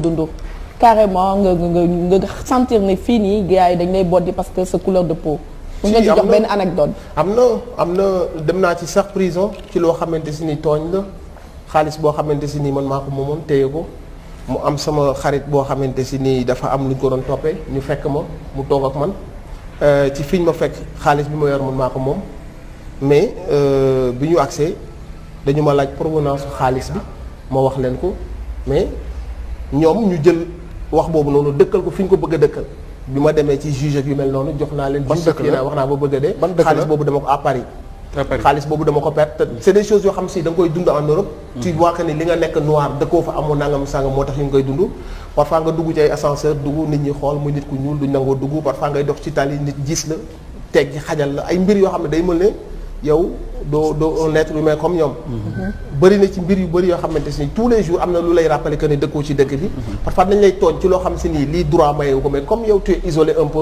dund carrément nga sentir ne fii nii gars yi dañ lay boddi parce que sa couleur de peau. si nga ci jox benn anecdote. am na dem naa ci sax prison ci loo xamante si ni tooñ la xaalis boo xamante si nii man maa ko moomoon téye ko mu am sama xarit boo xamante si nii dafa am lu ñu ko doon toppee ñu fekk ma mu toog ak man ci fiñ ma fekk xaalis bi ma yor man maa ko moom mais bi ñu agsee dañu ma laaj provenance xaalis bi ma wax leen ko mais ñoom ñu jël wax boobu noonu dëkkal ko fi ñu ko bëgg a dëkkal bi ma demee ci juge ak yu mel noonu jox naa leen. ban dëkk la wax naa ba bëgg a dee. xaalis boobu dama ko à Paris. xaalis boobu dama ko perte c'est des choses yoo xam si da nga koy dund en Europe. tu vois que ni li nga nekk noir dëkkoo fa amoon nangam sangam moo tax ñu ngi koy dund. parfois nga dugg ci ay ascenseur dugg nit ñi xool muy nit ku ñuul duñ nangoo dugg parfois ngay dox ci tali nit gis la teg xajal la ay mbir yoo xam ne day mel ne yow doo un être humain comme ñoom. bëri na ci mbir yu bëri yoo xamante si tous les jours am na lu lay rappeler que ne dëkkoo ci dëkk bi. parfois dañ lay tooñ ci loo xam si nii lii droit mayewu ko mais comme yow tu es isolé un peu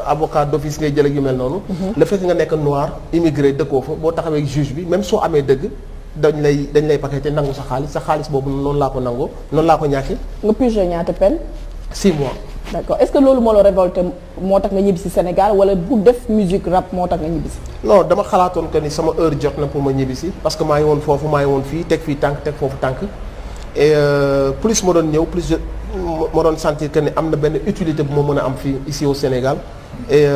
avocat d'office ngay jël ak yu mel noonu. le fait que nga nekk noir immigré dëkkoo fa boo taxawee juge bi même soo amee dëgg dañ lay paqueté nangu sa xaalis boobu noonu laa ko nangoo noonu laa ko ñàkkee. nga purgé ñaata peine. 6 mois. d'accord est-ce que loolu moo la révolté moo tax nga ñibbisi Sénégal wala bu def musique rap moo tax nga ñibbisi. non dama xalaatoon que ni sama heure jot na pour ma ñibbisi parce que maa ngi woon foofu maa ngi woon fii teg fii tànk teg foofu tànk et plus ma doon ñëw plus ma doon sentir que ni am na benn utilité bu ma mën a am fii ici au Sénégal et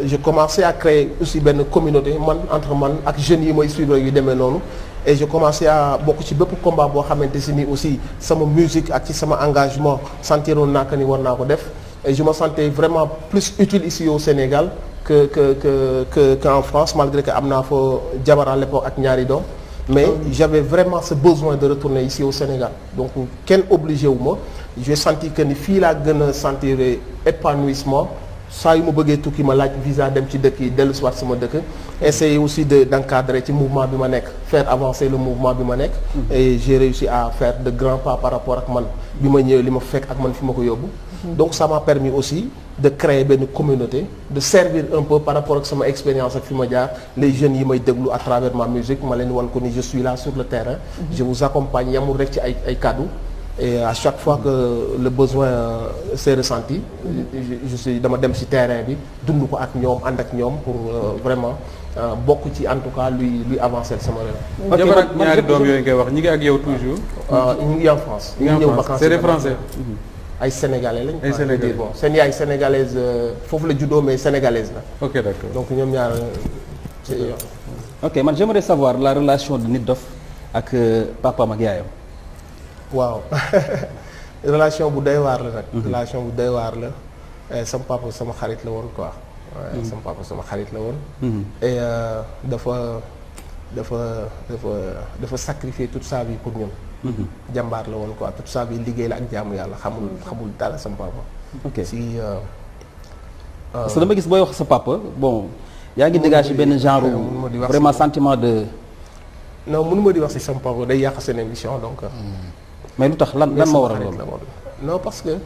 je commençais à créer aussi benn communauté man entre man ak jeunes yi mooy suivre yu demee noonu et je commençais à bokk ci bépp combat boo xamante si ni aussi sama musique ak ci sama engagement sentiroon naa que ni war naa ko def et je me sentais vraiment plus utile ici au Sénégal qu'en France malgré que am naa fa jabar à l'époque ak ñaari doom mais j'avais vraiment ce besoin de retourner ici au Sénégal donc kenn obligé wu ma j'ai senti que ni fii laa gën a sentir épanouissement saa yu ma bëggee tukki ma laaj visa dem ci dëkk yi dellu si waat sama dëkk essayer aussi d'encadrer ci mouvement bi ma nekk faire avancer le mouvement bi ma nekk et j'ai réussi à faire de grands pas par rapport ak man bi ma ñëwee li ma fekk ak man fi ma ko yóbbu donc ça m'a permis aussi de créer benn communauté de servir un peu par rapport ak sama expérience ak fi ma jaar les jeunes yi may déglu à travers ma musique ma leen wan ko ni je suis là sur le terrain je vous accompagne yamul rek ci ay kaddu et à chaque fois que le besoin s'est ressenti je suis dama dem ci terrain bi dund ko ak ñoom ànd ak ñoom pour vraiment bokk ci en tout cas luy avancer sama réew. jabar ak ñaari doom yooyu ngay wax ñi ngi ak yow toujours. ñu ngi en France. ñu ngi ñëw vacances c'est des Français. ay sénégalais lañ. ay sénégalais bon seen yaay sénégalaise foofu la juddoo mais sénégalaise la. ok d'accord donc ñoom ñaar ok man j'aimerais savoir la relation de Nit Doff ak papaam ak yaayam. waaw relation bu doy waar la nag. relation bu doy waar la sama papa sama xarit la woon quoi. sama papa sama xarit la woon. et dafa sacrifier toute sa vie pour ñun. jàmbaar la woon quoi toute sa vie liggéey la ak jaamu yàlla xamul dara sama papa. ok si. parce que dama gis booy wax sa papa bon. yaa ngi dégager benn genre vraiment sentiment de. non mënuma di wax si sama papa day yàq seen émission donc. mais lu tax lan moo waral loolu. non parce que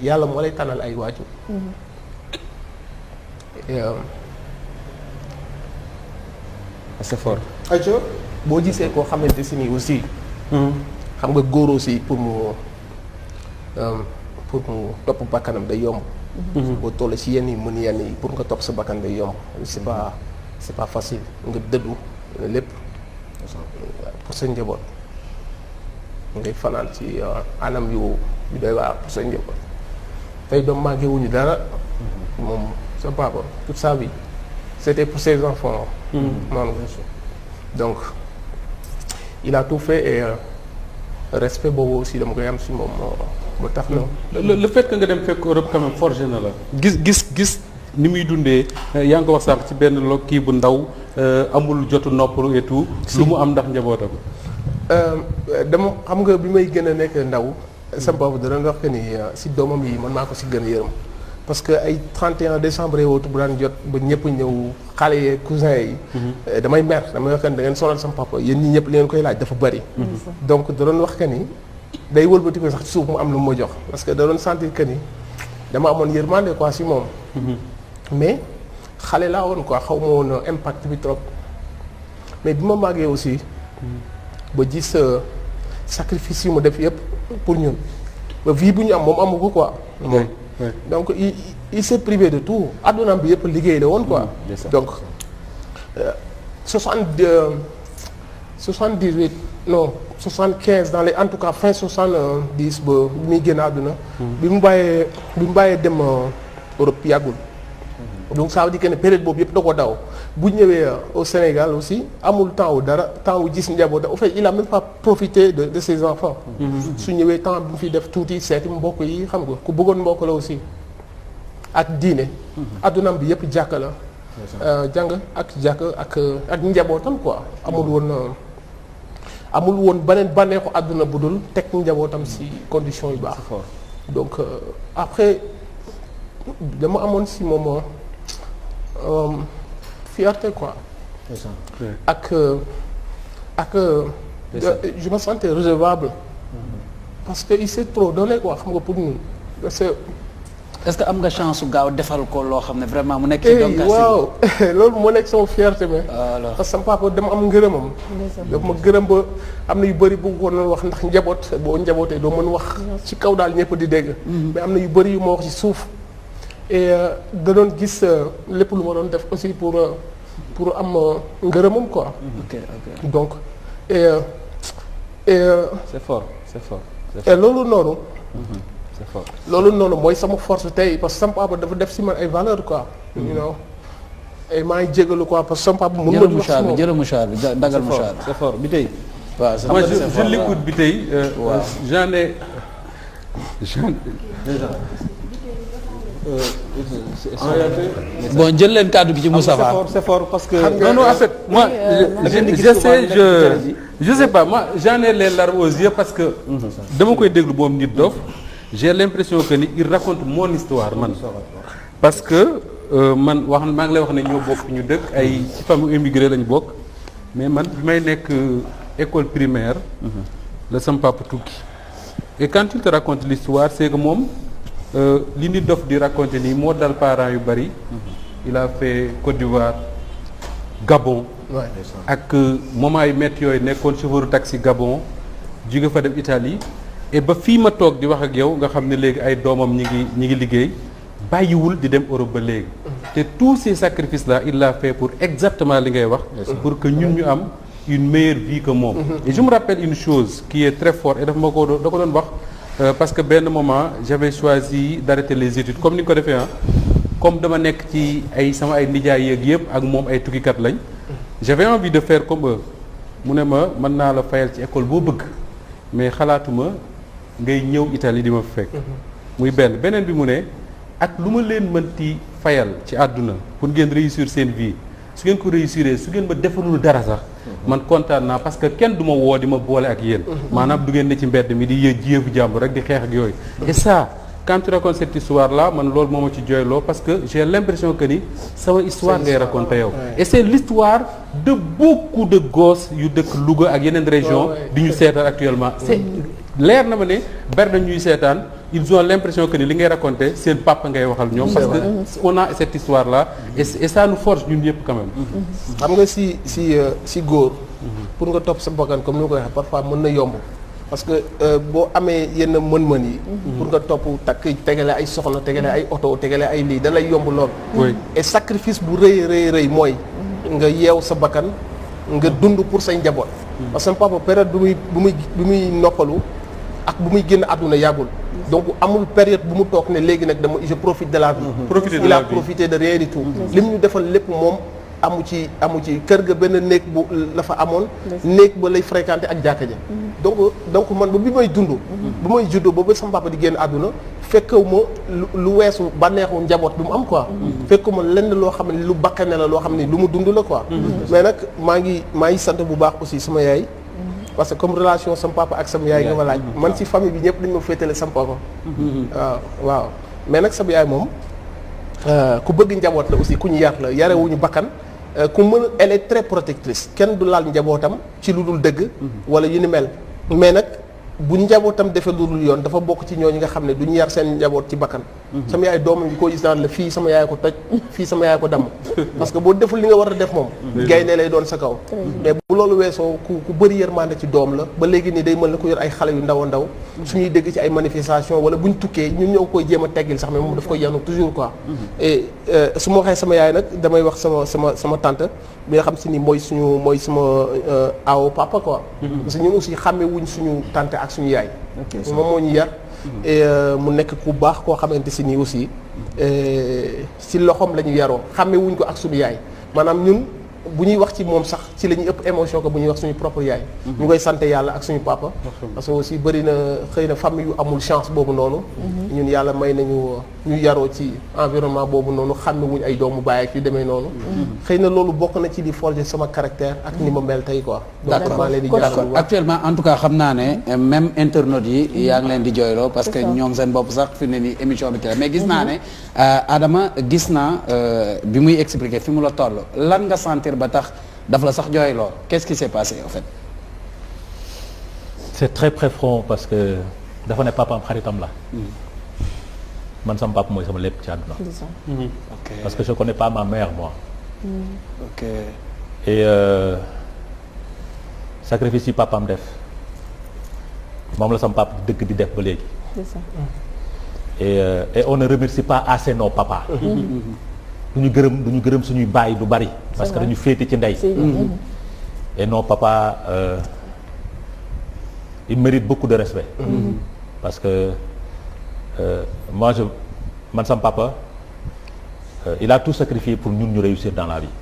yàlla moo lay tànnal ay waajur. c'est fort. ajo boo gisee koo xamante si nii aussi. xam nga góor aussi pour mu topp bakkanam day yomb. boo tollee ci yenn yi mën yenn yi pour nga topp sa bakkan day yomb c'est pas facile nga dëddu lépp pour sa njaboot ngay fanaan ci anam yu doy waar pour sa njaboot tey doom manqué wuñu dara moom sa papa toute sa vie c'était pour ses enfants noonu donc il a tout fait et respect boobu aussi dama koy am si moom ba tax na le fait que nga dem fekk Europe quand même forgé na la gis ni muy dundee yaa ngi ko wax sànq ci benn kii bu ndaw amul jotu noppalu et tout lu mu am ndax njabootam dama xam nga bi may gën a nekk ndaw sama papa da doon wax que ni si doomam yi man maa ko si gën a yërëm parce que ay 31 décembre wootu bu daan jot ba ñëpp ñëw xale yee cousin yi damay mer damay wax que ni da ngeen sonal sama papa yéen ñi ñëpp li ngeen koy laaj dafa bari donc da doon wax que ni day wëlbati ko sax ci suuf mu am lu ma jox parce que da doon sentir que ni dama amoon yërmande quoi si moom mais xale laa woon quoi xaw ma woon impact bi trop mais bi ma màggee aussi ba gis sacrifice yu ma def yëpp pour ñun ba vie bu ñu am moom amu ko quoi. moom donc il s'est privé de tout addunaam bi yëpp liggéey la woon quoi. donc 78 non 75 dans les en tout cas fin 70 ba bi muy génn àdduna. bi mu bàyyee dem Europe yàggul. donc ça veut dire que ne période boobu yëpp da ko daw bu ñëwee au Sénégal aussi amul temps wu dara temps wu gis njabootam au fait il a même pas profité de ses enfants. su ñëwee temps bi mu fi def tuuti seeti mbokk yi xam nga ku bëggoon mbokk la aussi ak diine. addunaam bi yëpp jàkka la. jàng ak jàkka ak njabootam quoi amul woon beneen bànneexu àdduna bu dul teg njabootam ci conditions yu baax. donc après dama amoon ci moment fierté quoi. ak je me sentais redevable. parce que il s'est trop donné quoi xam nga pour ñun. est-ce que am nga chance su gaaw defal ko loo xam ne vraiment mu nekk ci donkaas waaw loolu moo nekk sama fierté mais parce que sama papa dama am ngërëmam dafa ma gërëm ba am na yu bëri bu ko doon wax ndax njaboot boo njabootee doo mën wax ci kaw daal ñëpp di dégg mais am na yu bëri yu ma wax ci suuf et da doon gis lépp lu ma doon def aussi pour am ngërëmam quoi donc et c'est fort et loolu noonu c'est fort loolu noonu mooy sama force tey parce que sama papa dafa def si man ay valeur quoi. you know et maa ngi jégalu quoi parce que sama papa. mën na wax si moom jërë mouchoir bi dagal mouchoir bi. c'est fort bi tey. waaw moi je l'écoute bi tey. j'en ai. bon jël leen kàddu gi ci Moustapha. c'est fort parce que. non en fait moi je sais pas moi j'en ai les larmes aux yeux parce que. dama koy déglu moom nit dof j'ai l'impression que ni il raconte mon histoire man. parce que man maa ngi lay wax ne ñoo bokk ñu dëkk ay ci famille immigré lañu bokk mais man bi may nekk école primaire. la sama papa tukki. et quand il te raconte l'histoire c'est que moom. li nit dof di raconter nii moo dal parents yu bari. il a fait Côte d'Ivoire Gabon. ak moment yu métti yooyu nekkoon chauffeur taxi Gabon jóge fa dem Italie. et ba fii ma toog di wax ak yow nga xam ne léegi ay doomam ñi ngi liggéey bàyyiwul di dem Europe ba léegi. te tous ces sacrifices là il l'a fait pour exactement li ngay wax. pour que ñun ñu am une meilleure vie que moom. et je me rappelle une chose qui est très forte et daf ma ko doon wax. parce que benn moment j'avais choisi d'arrêter les études comme ni nga ko defee comme dama nekk ci sama ay nijaay yeeg yëpp ak moom ay tukkikat lañ j'avais envie de faire comme eux mu ne ma mën naa la fayal ci école boo bëgg mais xalaatuma ngay ñëw Italie di ma fekk muy beneen bi mu ne ak lu ma leen mënti fayal ci àdduna pour ngeen réussir seen vie su ngeen ko réussir su ngeen ma defalul dara sax man kontaan naa parce que kenn du ma woo di ma boole ak yéen maanaam du ngeen ne ci mbedd mi di jéefu jàmbur rek di xeex ak yooyu et ça quand tu racontes cette histoire là man loolu moo ma ci jooyloo parce que j'ai l'impression que ni sama histoire ngay raconter yow et c'est l'histoire de beaucoup de gosses yu dëkk Louga ak yeneen région di ñu seetaan actuellement c'est leer na ma ne bari na ñuy seetaan ils ont l'impression que ni li ngay raconter seen papa ngay waxal ñoom parce que on a cette histoire là et ça nous forge ñun yëpp quand même xam nga si góor pour nga topp sa bakkan comme ni nga ko waxee parfois mën na yomb parce que boo amee yenn mën-mën yi pour nga topp takk tegale ay soxna tegale ay oto tegale ay lii da lay yomb lool et sacrifice bu rëy mooy nga yeew sa bakkan nga dund pour say njaboot parce que papa période bu muy noppalu ak bu muy génn àdduna yàggul donc amul période bu mu toog ne léegi nag je profite de la vie il a profité de rien du tout lim ñu defal lépp moom amu ci kër ga benn néeg bu la fa amoon néeg ba lay fréquenter ak jàkka ja donc man ba bi may dund ba may juddoo ba sama papa di génn àdduna fekkewu ma lu weesu bànneexu njaboot bi mu am quoi fekkewu ma lenn loo xam ne lu bakkane la loo xam ne lu mu dund la quoi mais nag maa ngi sant bu baax aussi sama yaay parce que comme relation sama papa ak sama yaay nga ma laaj man ci famille bi ñëpp dañu ma féetale sama papa waaw mais nag sama yaay moom ku bëgg njaboot la aussi ku ñu yar la yarewuñu bakkan ku mën elle est très protectrice kenn du laal njabootam ci lu dul dëgg wala yu ni mel mais nag bu njabootam defee lu dul yoon dafa bokk ci ñooñu nga xam ne du ñu yar seen njaboot ci bakkan. sama yaay doomam yi ko gis naan la fii sama yaay ko toj fii sama yaay ko damm. parce que boo deful li nga war a def moom. gaynde lay doon sa kaw. mais bu loolu weesoo ku bëri yërmande ci doom la ba léegi nii day mën la ko yor ay xale yu ndaw a ndaw. suñuy dégg ci ay manifestation wala buñ tukkee ñun ñoo koy jéem a teggil sax mais moom daf koy yanu toujours quoi. et su ma waxee sama yaay nag damay wax sama tante bi nga xam si ni mooy sama aawo papa quoi. parce que ñun aussi xàmme wuñ suñu tante ak suñu yaay. moom moo ñu yar. et mu nekk ku baax koo xamante si nii aussi si loxoom la ñu yaroo xàmme wuñ ko ak suñu yaay maanaam ñun bu ñuy wax ci moom sax ci la ñuy ëpp émotion ko bu ñuy wax suñu propre yaay. ñu koy sant yàlla ak suñu papa. parce que aussi bëri na xëy na famille yu amul chance boobu noonu. ñun yàlla may nañu ñu yaroo ci environnement boobu noonu xàmme wuñ ay doomu baay ak yu demee noonu. xëy na loolu bokk na ci di forger sama caractère ak ni ma mel tey quoi. d'accord actuellement en tout cas xam naa ne même internautes yi yaa ngi leen di jooyloo parce que ñoom seen bopp sax fi ne nii émission bi mais gis naa ne Adama gis naa bi muy expliquer fi mu la toll lan nga sentir ba tax daf la sax jooyloo qu'est-ce qui s'est passé en fait. c'est très profond parce que dafa ne papaam xaritam la. man sama papa mooy sama lépp ci àdduna. ok parce que je connais pas ma mère moi. ok et sacrifice yi papaam def moom la sama papa dëgg di def ba léegi. et on ne remercie pas assez nos papas. du ñu gërëm suñuy baay du bari. parce que dañu féete ci ndey. et nos papas ils méritent beaucoup de respect. parce que man sama papa il a tout sacrifié pour ñun ñu réussir dans la vie.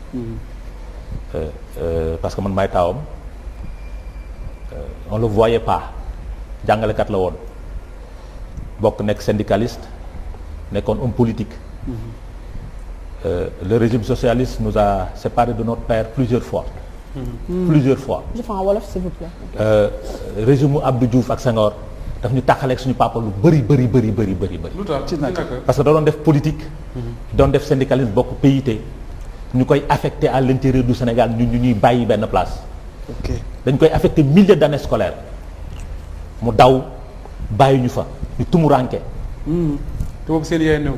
parce que man maay taawam on le voyait pas jàngalekat la woon bokk nekk syndicaliste nekkoon homme politique. Le régime socialiste nous a séparés de notre père plusieurs fois. Plusieurs fois. Je fais en wolof s'il vous plaît. Régime Abdou Diouf ak Senghor daf ñu tàqaleeg suñu papa lu bëri. lu tax parce que da doon def politique. doon def syndicalisme bokk PIT. ñu koy affecté à l'intérieur du Sénégal ñu ñuy bàyyi benn place. ok dañ koy affecté milliers d'années scolaires mu daw bàyyi ñu fa ñu tumuranke. te boobu seen yaay néew.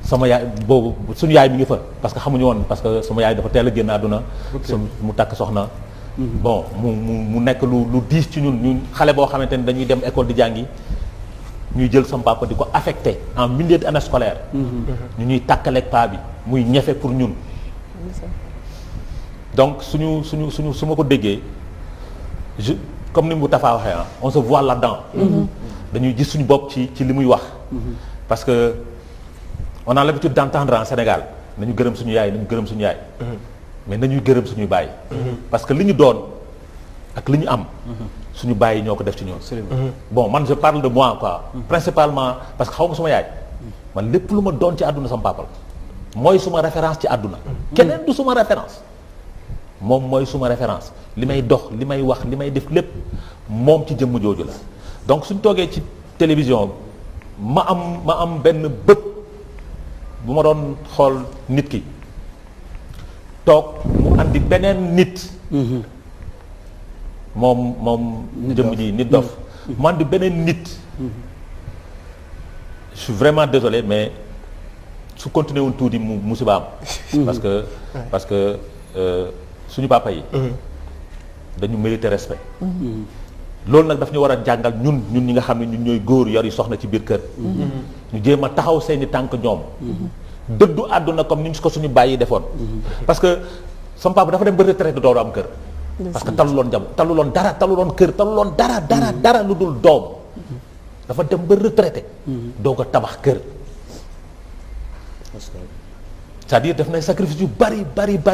sama yaay boobu suñu yaay mi ngi fa parce que xamuñu woon parce que sama yaay dafa teel a génn àdduna. mu takk soxna. bon mu nekk lu diis ci ñun xale boo xamante ni dañuy dem école di jàngi ñuy jël sama papa di ko affecté en milieu d'année scolaire. ñu ñuy tàkkaleeg paa bi muy ñefe pour ñun. donc su ma ko déggee comme ni mu Tafa waxee on se voit là-dedans. dañuy gis suñu bopp ci li muy wax. parce que on a l'habitude d'entendre en Sénégal nañu gërëm suñu yaay mais nañuy gërëm suñuy baay. parce que li ñu doon ak li ñu am. suñu baay yi ñoo ko def ci ñoom. bon man je parle de moi quoi. principalement parce que xaw ma suma yaay. man lépp lu ma doon ci àdduna sama papa la mooy suma référence ci àdduna. keneen du suma référence. moom mooy suma référence li may dox li may wax li may def lépp moom ci jëmm jooju la donc suñ toogee ci télévision ma am benn bët bu ma doon xool nit ki toog mu andi beneen nit. moom jëmm ji nit dof mu andi beneen nit. je suis vraiment désolé mais su continuer wul tuuti mu musiba am. parce que suñu papa yi. dañu mériter respect. loolu nag daf ñu war a jàngal ñun ñi nga xam ne ñun ñooy góor yor yi soxna ci biir kër. ñu jéem a taxaw seeni tànk ñoom. dëddu àdduna comme ni ñu ko suñu bàyyi defoon. parce que sama papa dafa dem ba retraite dooru am kër. parce que taluloon njaboot taluloon kër taluloon dara lu dul doom. dafa dem ba retraité. doo ko tabax kër. c'est-à-dire def na ay sacrifice yu bari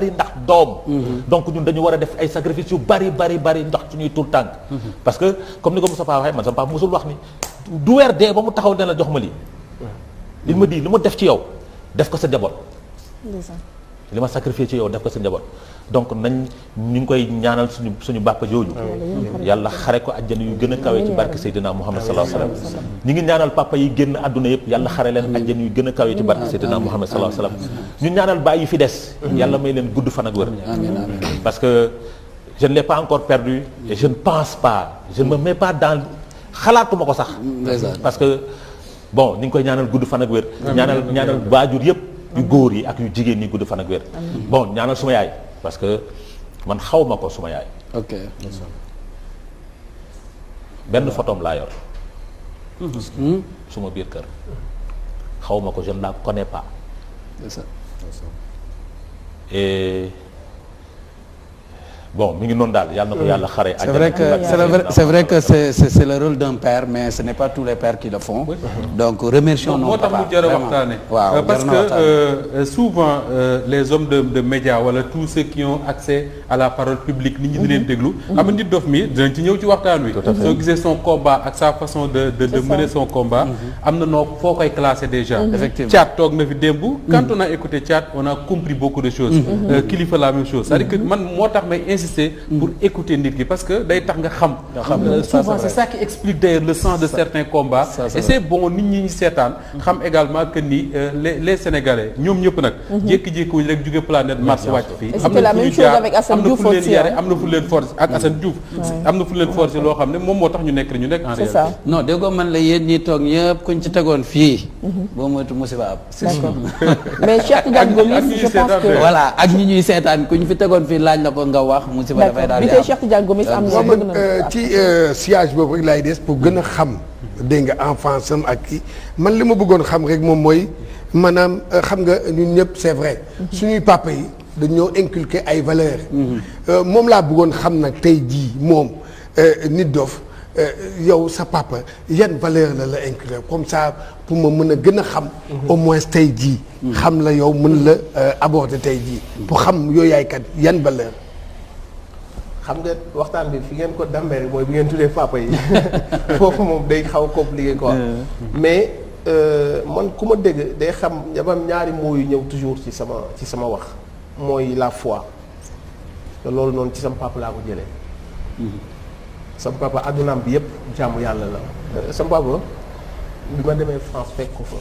ndax doom. donc ñun dañu war a def ay sacrifice yu bari ndax suñuy tur tànk. parce que comme ni ko Moustapha waxee man sama papa musul wax ni du weer dee ba mu taxaw ne la jox ma lii. li ma di li ma def ci yow def ko sa njaboot. li ma sacrifié ci yow def ko sa njaboot donc ñu ngi koy ñaanal suñu bàppa jooju. yàlla xare ko àjjana yu gën a kawe ci barke Seydina Muhammad sallallahu alayhi wa sallam. ñi ngi ñaanal papa yi génn àdduna yëpp yàlla xare leen àjjana yu gën a kawe ci barke Seydina Muhammad sallallahu alayhi wa sallam. ñu ñaanal baay yi fi des. yàlla may leen gudd fan ak wér. parce que je ne l'ai pas encore perdu et je ne pense pas je ne me mets pas dans xalaatuma ko sax. parce que bon ni ngi koy ñaanal gudd fan ak wér. ñaanal waajur yëpp yu góor yi ak yu jigéen ñi gudd fan ak wér. bon ñaanal suma yaay parce que man xaw ma ko suma yaay. ok. benn photom laa yor. suma biir kër xaw ma ko je ne la connais pas. et bon mi ngi noonu daal yàlla na ko yàlla xare. c'est vrai que c'est le rôle d'un père mais ce n'est pas tous les pères qui le font. donc remercions nos papas moo tax mu jar a waxtaane. waaw parce que souvent les hommes de médias wala tous ceux qui ont accès à la parole publique nit ñi di leen déglu. am nit dof mi dinañ ci ñëw ci waxtaan wi. soo gisee son combat ak sa façon de mener son combat. am na noo foo koy classer déjà. effectivement Thiat toog na fi démb. quand on a écouté Thiat on a compris beaucoup de choses. Kilifeu la même chose c'est-à-dire que man moo tax may insister pour écouter nit ki parce que day tax nga xam. souvent c'est ça qui explique d'ailleurs le sens de certains combats. et c'est bon nit ñi seetaan. xam également que ni les Sénégalais ñoom ñëpp nag. jékki-jékki wuñ rek jóge planète Mars wàcc fii. am na fu ñu jaar am na fu leen yare am na fu leen force ak Assane Diouf. am na fu leen force loo xam ne moom moo tax ñu nekk ñu nekk en réalité. non déggoo man la yéen ñi toog ñëpp kuñ ci tegoon fii. boo moytu musiba am. d'accord mais Cheikh Tidiane Gomis je pense que. voilà ak ñi ñuy seetaan kuñ fi tegoon fii laaj la ko nga wax musiba dafay daal di am. Cheikh Tidiane Gomis am na bëgg na ci sillage boobu rek laay des pour gën a xam dégg nga enfance am ak kii man li ma bëggoon xam rek moom mooy maanaam xam nga ñun ñëpp c'est vrai suñuy papa yi dañoo inculquer ay valeurs moom laa bëggoon xam nag tey jii moom Nit Doff yow sa papa yan valeur la inculquer comme ça pour ma mën a gën a xam au moins tey jii xam la yow mën la aborder tey jii pour xam yooyu yaay kat yan valeur xam nga waxtaan bi fi ngeen ko dambee mooy bi ngeen tuddee papa yi foofu moom day xaw a compliqué quoi mais man ku ma dégg day xam yabam ñaari mots yu ñëw toujours ci sama wax mooy la foi te loolu noonu ci sama papa laa ko jëlee sama papa addunaam bi yëpp jaamu yàlla la sama papa bi ma demee France fekk ko fa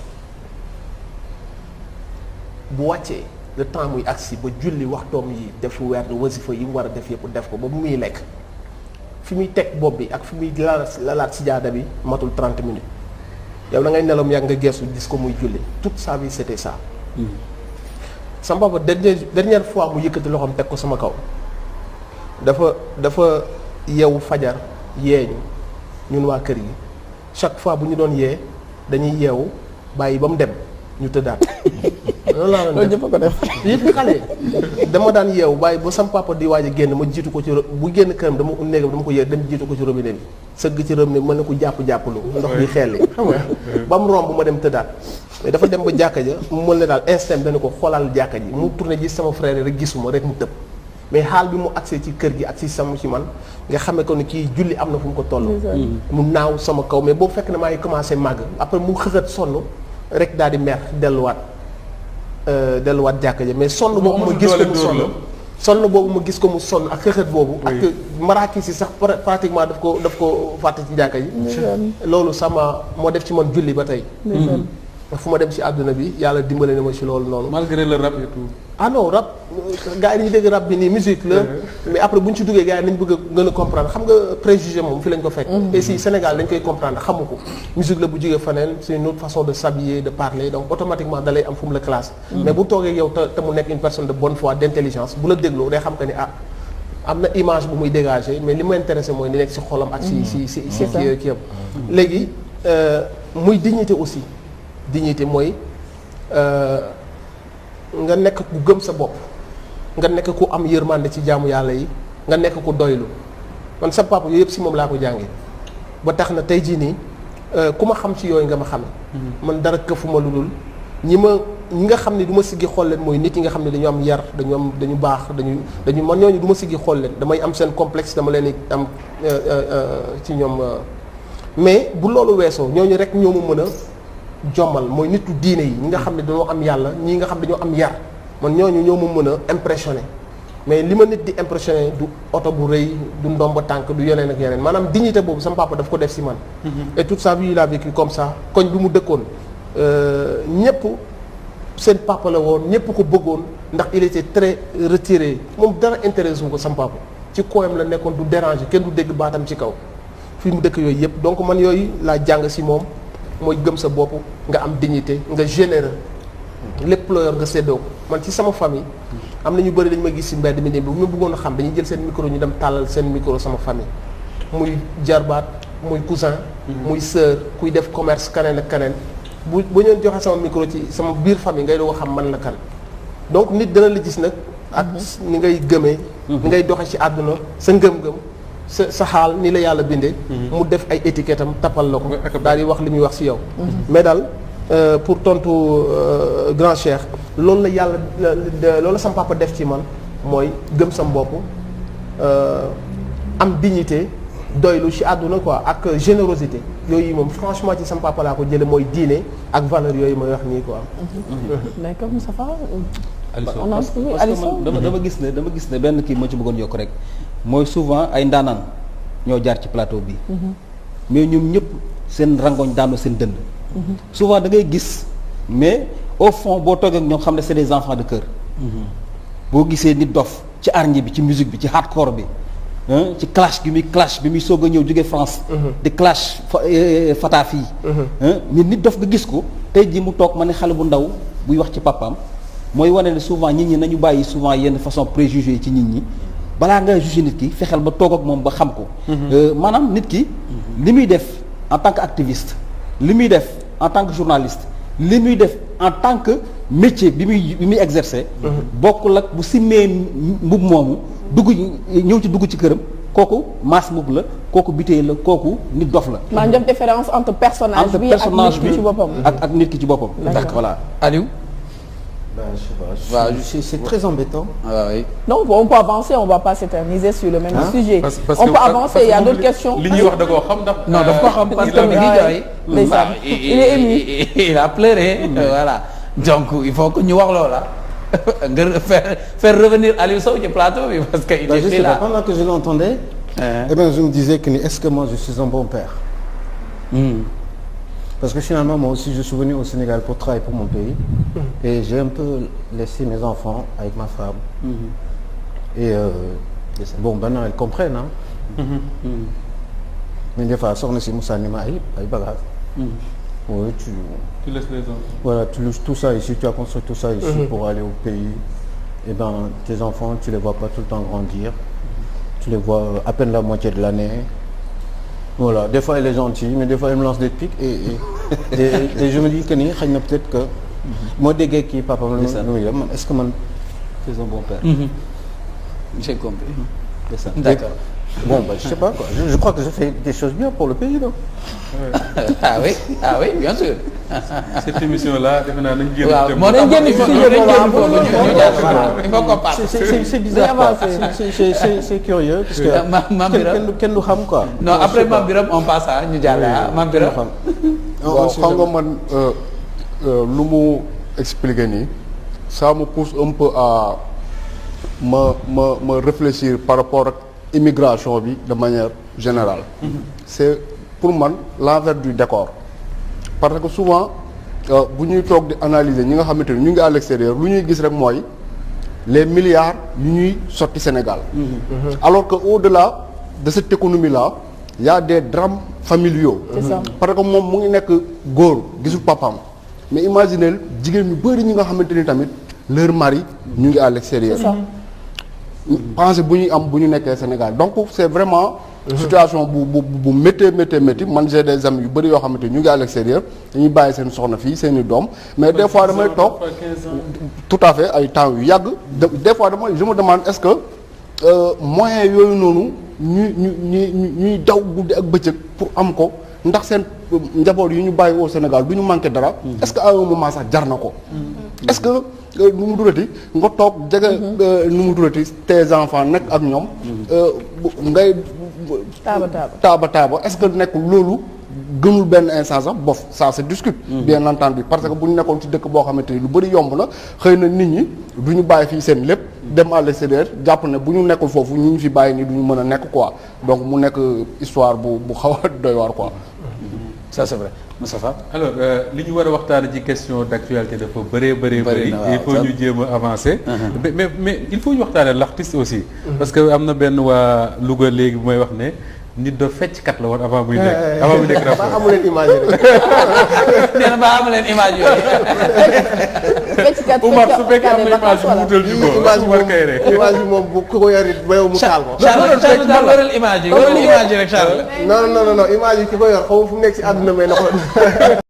bu wàccee le temps muy agsi ba julli waxtoom yi def weer wasifa yi mu war a def yëpp def ko ba mu muy lekk fi muy teg bopp bi ak fi muy lalaat si jaada bi matul 30 minutes yow da ngay nelaw mu yàgg nga geesu gis ko muy julli toute sa vie c'était ça. sama papa dernière fois mu yëkkati loxoom teg ko sama kaw dafa yeewu fajar yeeñu ñun waa kër yi chaque fois bu ñu doon yee dañuy yeewu bàyyi ba mu dem ñu tëddaat. loolu laa doon def ko def yëpp xale dama daan yeewu bàyyi ba sama papa di waaj a génn ma jiitu ko ci bu génn këram dama néegam dama ko yee dem jiitu ko ci robinet bi sëgg ci robinet bi mën na ko jàpp-jàppalu ndox bi xelli xam nga ba mu romb ma dem tëddaat mais dafa dem ba jàkka ja mu mën ne daal instinct dana ko xoolal jàkka ji mu tourné gis sama frère rek gisuma rek mu tëb mais xaal bi mu accès ci kër gi ak si sama ci man nga xamee ko ne kii julli am na fu mu ko toll mu naaw sama kaw mais boobu fekk na maa ngi commencé màgg après mu xëxët sonn rek daal di mer delluwaat jàkka ja mais sonn boobu ma gis ko mu sonn boobu ma gis ko mu sonn ak xëxët boobu ak maraaki si sax pratiquement daf ko fàtte ci jàkka ji loolu sama moo def ci man julli ba tey fu ma dem ci àdduna bi yàlla dimbale na ma ci loolu noonu malgré le rap et tout ah non rap gars yi dañuy dégg rap bi nii musique la mais après bu ñu ci duggee gars yi nañ bëgg a gën a comprendre xam nga préjugé moom fi lañ ko fekk et si Sénégal dañ koy comprendre xamu ko musique la bu jógee faneen c'est une autre façon de s'habiller de parler donc automatiquement da lay am fu mu la classe mais bu toogee yow te mu nekk une personne de bonne foi d'intelligence bu la dégloo day xam que ni am na image bu muy dégager mais li mu intéressé mooy li nekk ci xolam ak ci kii yëpp léegi muy dignité aussi dignité mooy nga nekk ku gëm sa bopp nga nekk ku am yërmande ci jaamu yàlla yi nga nekk ku doylu man sa papa yooyu yëpp si moom laa ko jàngee ba tax na tey jii nii ku ma xam ci yooyu nga ma xame man dara këfuma lu dul ñi nga xam ne du ma siggi xool leen mooy nit yi nga xam ne dañu am yar dañu baax dañu man ñooñu du ma siggi xool leen damay am seen complexe dama leen am ci ñoom mais bu loolu weesoo ñooñu rek ñoo ma mën a jommal mooy nitu diine yi ñi nga xam ne dañoo am yàlla ñii nga xam ne dañoo am yar man ñooñu ñoo ma mën a impressionné mais li ma nit di impressionné du oto bu rëy du ndomba tànk du yeneen ak yeneen maanaam dignité boobu sama papa daf ko def si man et toute sa vie il a vécu comme ça koñ bi mu dëkkoon ñëpp seen papa la woon ñëpp ko bëggoon ndax il était très retiré moom dara intéressé wu ko sama papa ci koyam la nekkoon du déranger kenn du dégg baatam ci kaw fi mu dëkk yooyu yëpp donc man yooyu laa jàng si moom mooy gëm sa bopp nga am dignité nga généreux lépp loo yor nga séddoo ko man ci sama famille am na ñu bëri dañu ma gis si mbedd mi ne bu ñu bëggoon a xam dañuy jël seen micro ñu dem tàllal seen micro sama famille muy jarbaat muy cousin muy sœur kuy def commerce kaneen ak kaneen bu ñu joxee sama micro ci sama biir famille ngay doo xam man la kan donc nit dana la gis nag ak ni ngay gëmee ni ngay doxe ci àdduna sa ngëm-ngëm sa xaal ni la yàlla bindee mu def ay étiquette am tappal la ko daal di wax li muy wax ci yow mais daal pour tontu grand cheikh loolu la yàlla loolu la sama papa def ci man mooy gëm sam bopp am dignité doylu ci àdduna quoi ak générosité yooyu moom franchement ci sama papa laa ko jële mooy diine ak valeur yooyu mooy wax nii quoi. d'accord Moustapha. parce que dama gis ne benn kii moo ci bëggoon yokk rek mooy souvent ay ndaanaan ñoo jaar ci plateau bi. mais ñoom ñëpp seen rangoñ daanu seen dënd. souvent da ngay gis mais au fond boo toogee ak ñoom xam ne c'est des enfants de cœur. boo gisee nit dof ci arñi bi ci musique bi ci hardcore bi. ci clash bi muy soog a ñëw jóge France. di clash Fata fii. mais nit dof nga gis ko tey jii mu toog ma ne xale bu ndaw buy wax ci papaam mooy wane ne souvent nit ñi nañu bàyyi souvent yenn façon préjugé yi ci nit ñi balaa nga juger nit ki fexeel ba toog ak moom ba xam ko. maanaam nit ki li muy def en tant que activiste li muy def en tant que journaliste li muy def en tant que métier bi muy exercer. bokkul ak bu simmee mbub moomu. ñëw ci këram kooku masse mbubb la kooku bitee la kooku nit dof la. maa def différence entre personnage bi ak nit ki ci boppam. ak nit ki ci boppam. d'accord voilà Aliou. C'est très embêtant. Ah, oui. Non, on peut avancer, on va pas s'éterniser sur le même sujet. Parce on peut avancer, il y a d'autres questions. li ñuy wax da koo xam ndax. non daf ko xam parce que mi ngi jooy. il est ému. Il a pleuré. Voilà donc il faut que ñu wax loola. nga faire revenir Aliou Sow ci plateau bi parce que il était là. Pendant que je l'entendais, eh bien je me disais que est-ce que moi je suis un bon père? Parce que finalement moi aussi je suis venu au Sénégal pour travailler pour mon pays et j'ai un peu laissé mes enfants avec ma femme. Et bon maintenant elles comprennent mais des fois soxna si Moussa ni ma ay bagages. Oui, tu laisses les enfants. Voilà, tu laisses tout ça ici, tu as construit tout ça ici pour aller au pays. Et ben tes enfants, tu les vois pas tout le temps grandir. Tu les vois à peine la moitié de l'année. Voilà, des fois elle est gentille, mais des fois elle me lance des pics et je me dis que ni xëy na peut-être que moo déggee kii papa man est-ce que man c'est un bon père. J'ai compris. C'est ça. D'accord. Bon bah je sais pas quoi. Je crois que je fais des choses bien pour le pays non? Ah oui, bien sûr. Cette émission-là defe naa nañ génn. waaw moo tax il faut qu'on parle. C'est bizarre quoi. C'est curieux parce que kenn du xam quoi. Non après Mame Birame on passe à ñu jàll Mame Birame. waaw xam nga man lu mu expliquer nii ça me pousse un peu à ma réfléchir par rapport ak immigration bi de manière générale. C'est pour man l'envers du décor parce que souvent bu ñuy toog di analyser ñi nga xamante ni ñu ngi à l'extérieur lu ñuy gis rek mooy les milliards yu ñuy sotti Sénégal. Alors que au-delà de cette économie là il y a des drames familiaux. C'est ça. Parce que moom mu ngi nekk góor gisul papaam mais imaginez jigéen ñu bari ñi nga xamante ni tamit leur mari ñu ngi à l'extérieur. C'est ça. pensée bu ñuy am bu ñu nekkee Sénégal donc c'est vraiment situation bu métti man j'ai des amis yu bëri yoo xamante ñu ngi à l'extérieur dañuy bàyyi seen soxna fii seen i doom mais des fois damay toog tout à fait ay temps yu yàgg des fois je me demande est-ce que moyens yooyu noonu ñuy daw guddi ak bëccëg pour am ko ndax seen njaboot yu ñu bàyyi au Sénégal du ñu manqué dara est-ce que à un moment sax jar na ko est-ce que nu mu durati nga toog jege nu mu durati tes enfants nekk ak ñoom ngay taaba est-ce que nekk loolu gënul benn instant sax bof ça se discute bien entendu parce que bu ñu nekkoon ci dëkk boo xamante ni lu bëri yomb na xëy na nit ñi du ñu bàyyi fii seen lépp dem à l'extérieur jàpp ne bu ñu nekkul foofu ñu ñu fi bàyyi nii du ñu mën a nekk quoi donc mu nekk histoire bu xaw a doy waar quoi. Ça c'est vrai. Moustapha. Alors li ñu war a waxtaan ci question d'actualité dafa bëri il faut ñu jéem a avancer. mais il faut ñu waxtaanee l'artiste aussi. parce que am na benn waa Louga léegi bu may wax ne nit do fecckat la woon avant muy nekk ba rappeur. amu leen image rek. nee na ba am leen image yooyu. Oumar su fekkee am na image bu wutal ñu ko Oumar Kayre. image bi moom bu ko yor it ba yow mu taal ko. Charles daal waral image yi waral image yi rek Charles. non image yi ki ko yor xaw ma fu mu nekk ci àdduna mais na ko